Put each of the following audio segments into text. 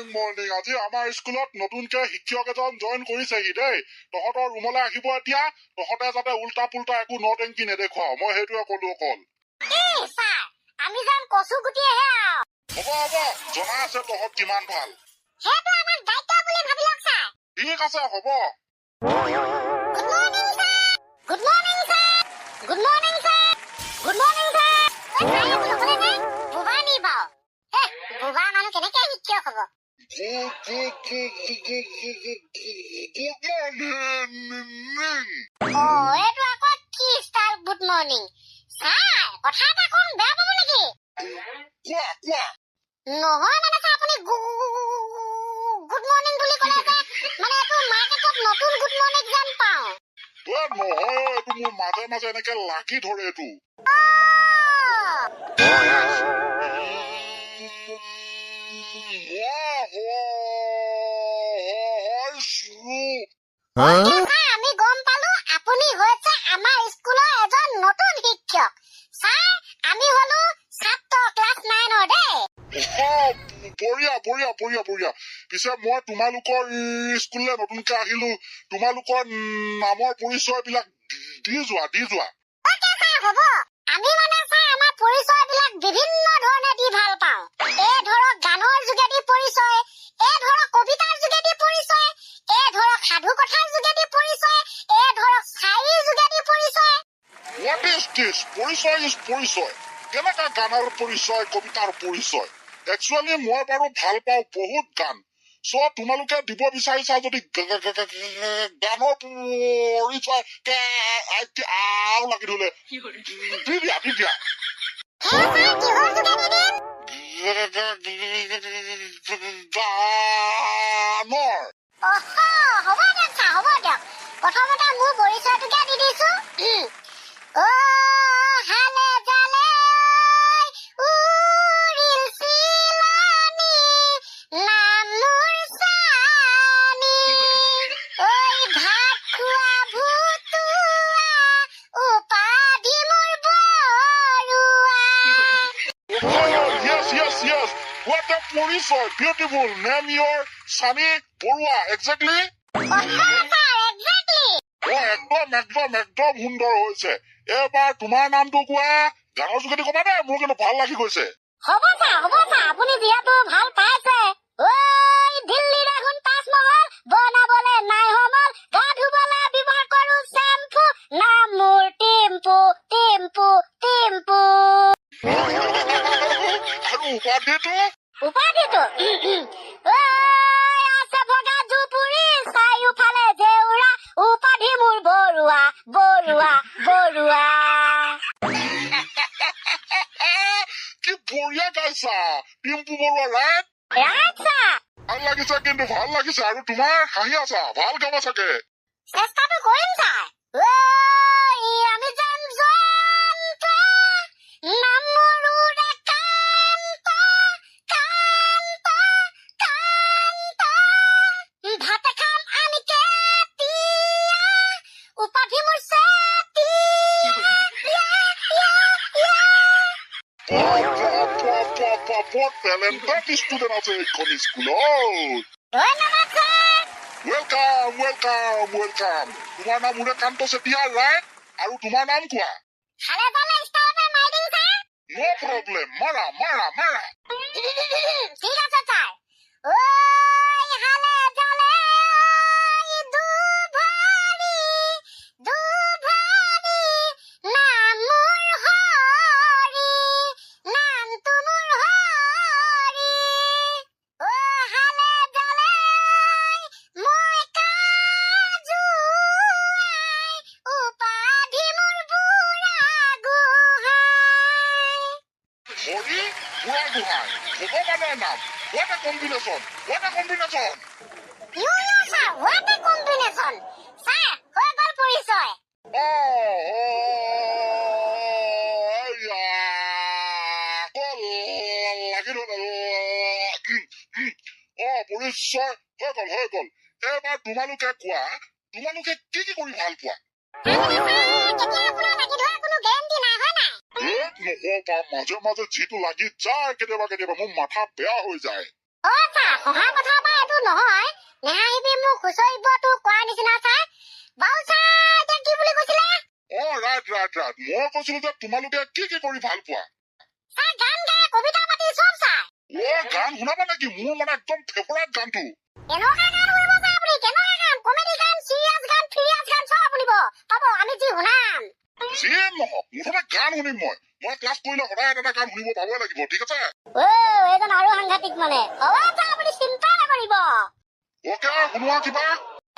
Morning আজি আমাৰ স্কুলত নতুনকে শিক্ষক এজন জইন কৰিছেহি দেই তহঁতৰ ৰুমলৈ আহিব এতিয়া তহঁতে যাতে উল্টা পুল্টা একো নটেংকি নেদেখুৱাও মই সেইটোৱে ক'লো অকল আমি যাম কচু গুটিহে হ'ব জনা আছে তহঁত কিমান ভাল সেইটো আমাৰ দায়িত্ব বুলি ভাবি লওক ছাৰ ঠিক আছে হ'ব good morning sir good morning sir good morning sir বুবা নি বাও বুবা মানুহ কেনেকে শিক্ষক হ'ব এইটো আকৌ কি ষ্টাইল গুড মৰ্নিং ছাৰ কথা এটা কম বেয়া পাব নেকি কোৱা নহয় মানে ছাৰ আপুনি গুড মৰ্নিং বুলি ক'লে যে মানে এইটো মাৰ্কেটত নতুন গুড মৰ্নিং যেন পাওঁ নহয় এইটো মোৰ মাজে মাজে এনেকে লাগি ধৰে এইটো আমি গম পালো আপুনি হৈছে আমাৰ স্কুলৰ এজন নতুন শিক্ষক ছাৰ আমি হলো ছাত্ৰ ক্লাছ 9 দেই বঢ়িয়া পিছে মই তোমালোকৰ স্কুললৈ নতুনকে আহিলো তোমালোকৰ নামৰ পৰিচয় বিলাক দি যোৱা হ'ব আমি মানে ছাৰ আমাৰ পৰিচয় বিলাক বিভিন্ন ধৰণে দি ভাল পাওঁ এই ধৰক গানৰ যোগেদি পৰিচয় এই ধৰক কবিতাৰ যোগেদি পৰিচয় এই ধৰক সাধু কথাৰ যোগেদি পৰিচয় এই ধৰক শাৰীৰ যোগেদি পৰিচয় What is this? পৰিচয় কেনেকা গানৰ পৰিচয় কবিতাৰ পৰিচয় একচুৱেলি মই বাৰু ভাল পাওঁ বহুত গান তোমালোকে দিব বিচাৰিছা যদি গানৰ পৰিচয় লাগি ধৰিলে দি দিয়া গানৰ হ'ব দিয়ক প্ৰথমতে মোৰ পৰিচয়টোকে দি দিছো হালে জালে উৰিল চিলানি নাম মোৰ চানি ঐ ভাত খোৱা ভুতুৱা উপাধি মোৰ বৰুৱা Yes. What a পৰিচয় beautiful name your Sunny Borua exactly একদম সুন্দৰ হৈছে এবাৰ তোমাৰ নামটো কোৱা গানৰ যোগেদি কবা দে মোৰ কিন্তু ভাল লাগি গৈছে হ'ব ছাৰ আপুনি যিহেতু ভাল পাইছে ঐ দিল্লীৰ এখন তাজমহল বনাবলে নাই সমল গা ধুবলে ব্যৱহাৰ কৰো শ্যাম্পু নাম মোৰ টিম্পু আৰু উপাধিটো আছে ভগা জুপুৰি চাৰিওফালে জেউৰা উপাধি মোৰ বৰুৱা কি বঢ়িয়া গাইছা টিম্পু বৰুৱা ৰাইট ভাল লাগিছে আৰু তোমাৰ হাঁহি আছা ভাল গাবা চাগে চেষ্টাটো কৰিম ছাৰ আমি যাম টেলেণ্টেড ষ্টুডেণ্ট আছে এইখন স্কুলত ৱেলকাম তোমাৰ নাম উৰেকান্ত চেতিয়া ৰাইট আৰু তোমাৰ নাম কোৱা নো প্ৰব্লেম মাৰা ঠিক আছে ছাৰ ভগৱানৰ নাম what a combination What a combination! Sir, হৈ গ'ল পৰিচয়। পৰিচয় হৈ গ'ল এবাৰ তোমালোকে কোৱা তোমালোকে কি কৰি ভাল পোৱা মাজে মাজে যিটো লাগি যায় কেতিয়াবা মোৰ মাথা বেয়া হৈ যায় অ ছাৰ অহা কথা বা এইটো নহয় নেহাহিবি মোক হুঁচৰিব তোৰ কোৱাৰ নিচিনা ছাৰ বাৰু ছাৰ এতিয়া কি বুলি কৈছিলে ৰাইট মই কৈছিলো যে তোমালোকে কি কৰি ভাল পোৱা ছাৰ গান গাই কবিতা পাতি চব ছাৰ গান শুনাবা নেকি মোৰ মানে একদম ফেভৰেট গানটো কেনেকুৱা গান শুনিব ছাৰ আপুনি কেনেকুৱা গান কমেডি গান চিৰিয়াছ গান ফিৰিয়াছ গান চব শুনিব পাব আমি যি শুনাম যিয়ে নহওক মুঠতে গান শুনিম মই ক্লাছ কৰিলে সদায় এটা গান শুনিব পাবই লাগিব ঠিক আছে এইজন আৰু সাংঘাতিক মানে হ'ব ছাৰ আপুনি চিন্তা নকৰিব অকে শুনোৱা কিবা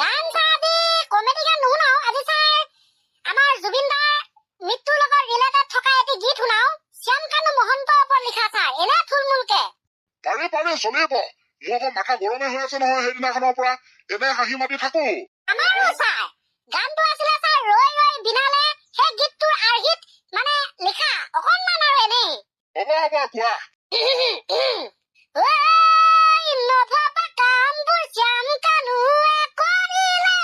গান ছাৰ আজি কমেডি গান নুশুনাও আজি ছাৰ আমাৰ জুবিন দাৰ মৃত্যুৰ লগত ৰিলেটেড থকা এটি গীত শুনাও শ্যামকানু মহন্তৰ ওপৰত লিখা ছাৰ এনে থুলমূলকে পাৰি চলিব মোৰ আকৌ মাথা গৰমে হৈ আছে নহয় সেইদিনাখনৰ পৰা এনে হাঁহি মাতি থাকো আমাৰো ছাৰ গানটো আছিলে ছাৰ ৰৈ ৰৈ বিনালে সেই গীতটোৰ আৰ্হিত মানে লিখা অকণমান আৰু এনেই হ'ব কোৱা নভবা কামবোৰ শ্যামকানুৱে কৰিলে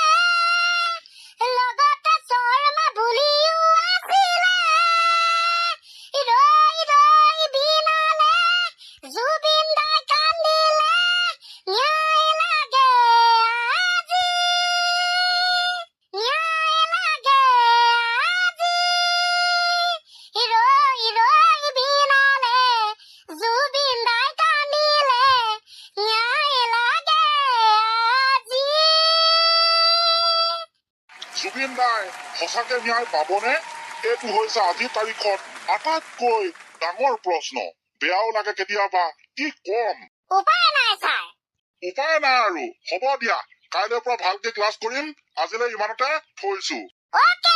লগতে শৰ্মা বুলিও আছিলে ৰৈ ৰৈ বিনালে জুবিন দাই কান্দিলে ন্যায় লাগে আজি ন্যায় লাগে আজি ৰৈ ৰৈ বিনালে জুবিন দাই কান্দিলে ন্যায় লাগে আজি জুবিন দাই সঁচাকে ন্যায় পাবনে এইটো হৈছে আজিৰ তাৰিখত আটাইতকৈ ডাঙৰ প্ৰশ্ন বেয়াও লাগে কেতিয়াবা কি কম উপায় নাই ছাৰ উপায় নাই আৰু হ'ব দিয়া কাইলৈৰ পৰা ভালকে ক্লাছ কৰিম আজিলৈ ইমানতে থৈছো অ'কে